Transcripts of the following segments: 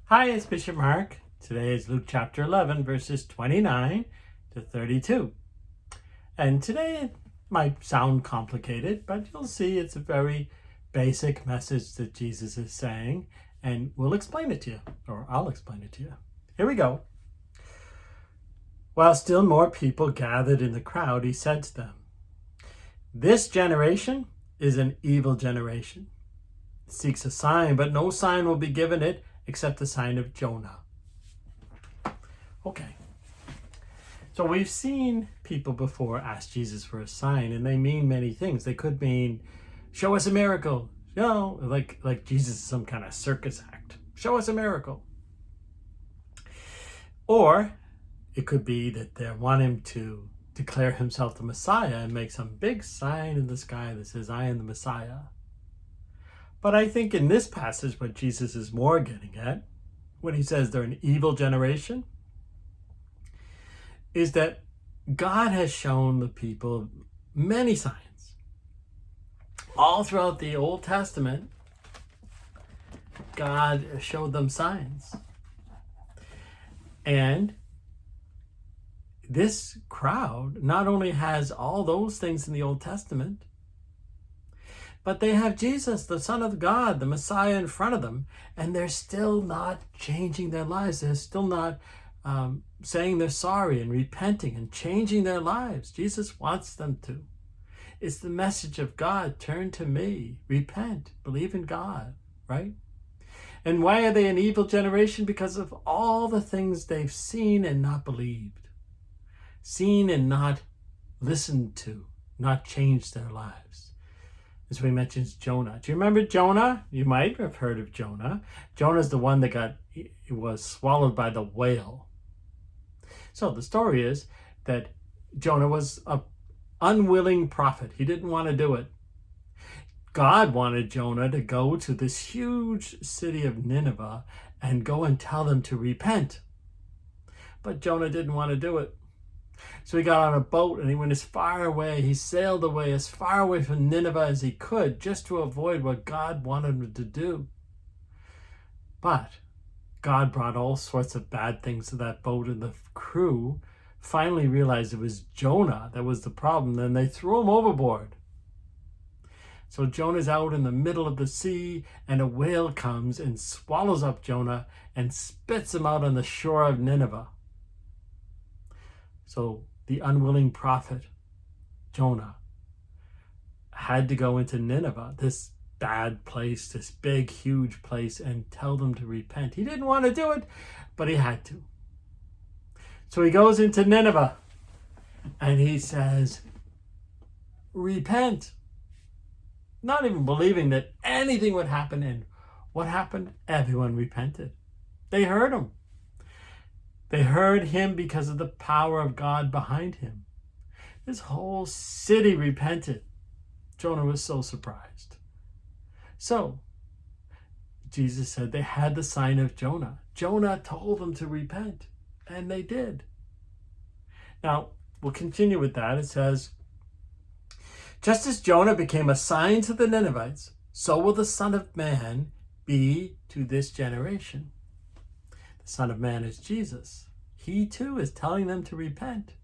Hi, it's Bishop Mark. Today is Luke chapter 11, verses 29 to 32. And today it might sound complicated, but you'll see it's a very basic message that Jesus is saying, and we'll explain it to you, or I'll explain it to you. Here we go. While still more people gathered in the crowd, he said to them, "This generation is an evil generation. It seeks a sign, but no sign will be given it except the sign of Jonah." Okay. So we've seen people before ask Jesus for a sign, and they mean many things. They could mean, show us a miracle. Like Jesus is some kind of circus act. Show us a miracle. Or it could be that they want him to declare himself the Messiah and make some big sign in the sky that says, "I am the Messiah." But I think in this passage, what Jesus is more getting at, when he says they're an evil generation, is that God has shown the people many signs. All throughout the Old Testament, God showed them signs. And this crowd not only has all those things in the Old Testament, but they have Jesus, the Son of God, the Messiah, in front of them, and they're still not changing their lives. They're still not saying they're sorry and repenting and changing their lives. Jesus wants them to. It's the message of God. Turn to me, repent, believe in God, right? And why are they an evil generation? Because of all the things they've seen and not believed, seen and not listened to, not changed their lives. As we mentioned, Jonah. Do you remember Jonah? You might have heard of Jonah. Jonah's the one that was swallowed by the whale. So the story is that Jonah was an unwilling prophet. He didn't want to do it. God wanted Jonah to go to this huge city of Nineveh and go and tell them to repent. But Jonah didn't want to do it. So he got on a boat and he went as far away. He sailed away as far away from Nineveh as he could, just to avoid what God wanted him to do. But God brought all sorts of bad things to that boat, and the crew finally realized it was Jonah that was the problem. Then they threw him overboard. So Jonah's out in the middle of the sea, and a whale comes and swallows up Jonah and spits him out on the shore of Nineveh. So the unwilling prophet, Jonah, had to go into Nineveh, this bad place, this big, huge place, and tell them to repent. He didn't want to do it, but he had to. So he goes into Nineveh, and he says, repent. Not even believing that anything would happen. And what happened? Everyone repented. They heard him. They heard him because of the power of God behind him. This whole city repented. Jonah was so surprised. So, Jesus said they had the sign of Jonah. Jonah told them to repent, and they did. Now, we'll continue with that. It says, just as Jonah became a sign to the Ninevites, so will the Son of Man be to this generation. The Son of Man is Jesus. He too is telling them to repent,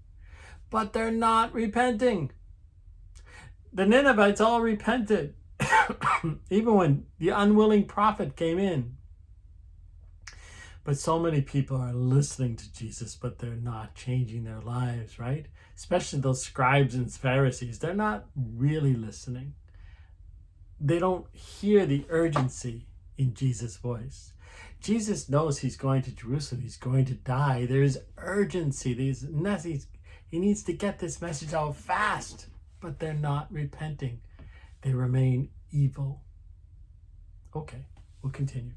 but they're not repenting. The Ninevites all repented, even when the unwilling prophet came in. But so many people are listening to Jesus, but they're not changing their lives, right? Especially those scribes and Pharisees. They're not really listening. They don't hear the urgency in Jesus' voice. Jesus knows he's going to Jerusalem. He's going to die. There's urgency. He needs to get this message out fast, but they're not repenting. They remain evil. Okay, we'll continue.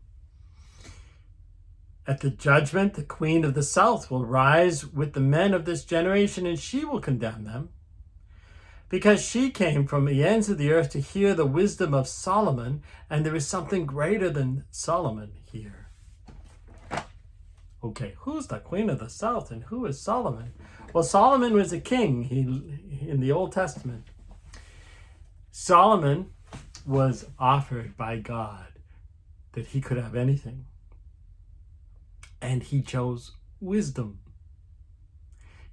At the judgment, the queen of the south will rise with the men of this generation, and she will condemn them, because she came from the ends of the earth to hear the wisdom of Solomon, and there is something greater than Solomon here. Okay, who's the queen of the south and who is Solomon? Well, Solomon was a king in the Old Testament. Solomon was offered by God that he could have anything. And he chose wisdom.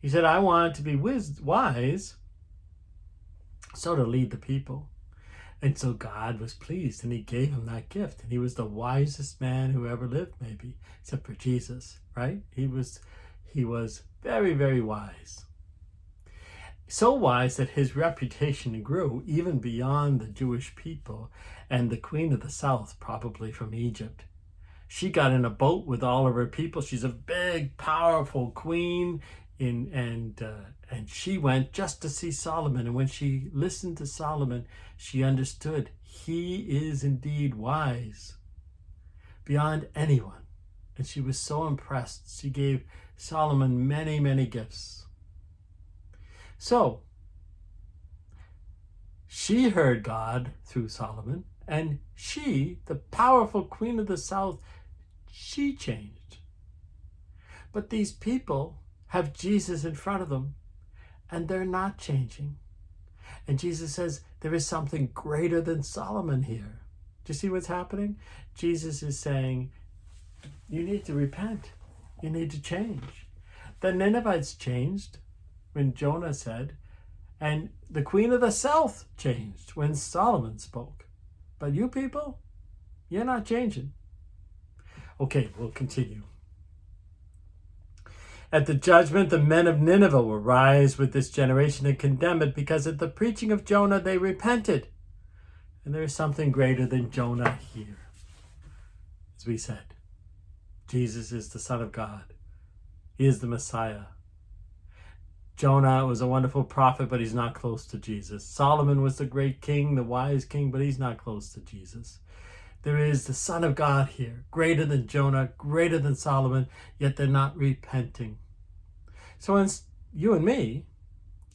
He said, I want to be wise, so to lead the people. And so God was pleased, and he gave him that gift. And he was the wisest man who ever lived, maybe, except for Jesus, right? He was very, very wise. So wise that his reputation grew even beyond the Jewish people and the queen of the south, probably from Egypt. She got in a boat with all of her people. She's a big, powerful queen, and she went just to see Solomon. And when she listened to Solomon, she understood he is indeed wise beyond anyone. And she was so impressed. She gave Solomon many, many gifts. So she heard God through Solomon, and she, the powerful queen of the south, she changed. But these people have Jesus in front of them, and they're not changing. And Jesus says, there is something greater than Solomon here. Do you see what's happening? Jesus is saying, you need to repent. You need to change. The Ninevites changed when Jonah said, and the queen of the south changed when Solomon spoke. But you people, you're not changing. Okay, we'll continue. At the judgment, the men of Nineveh will rise with this generation and condemn it, because at the preaching of Jonah they repented. And there is something greater than Jonah here. As we said, Jesus is the Son of God. He is the Messiah. Jonah was a wonderful prophet, but he's not close to Jesus. Solomon was the great king, the wise king, but he's not close to Jesus. There is the Son of God here, greater than Jonah, greater than Solomon, yet they're not repenting. So when you and me,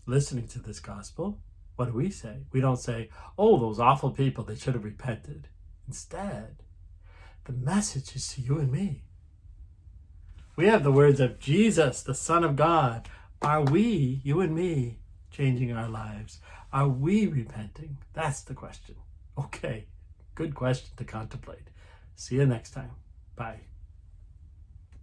listening to this gospel, what do we say? We don't say, oh, those awful people, they should have repented. Instead, the message is to you and me. We have the words of Jesus, the Son of God. Are we, you and me, changing our lives? Are we repenting? That's the question. Okay, good question to contemplate. See you next time. Bye.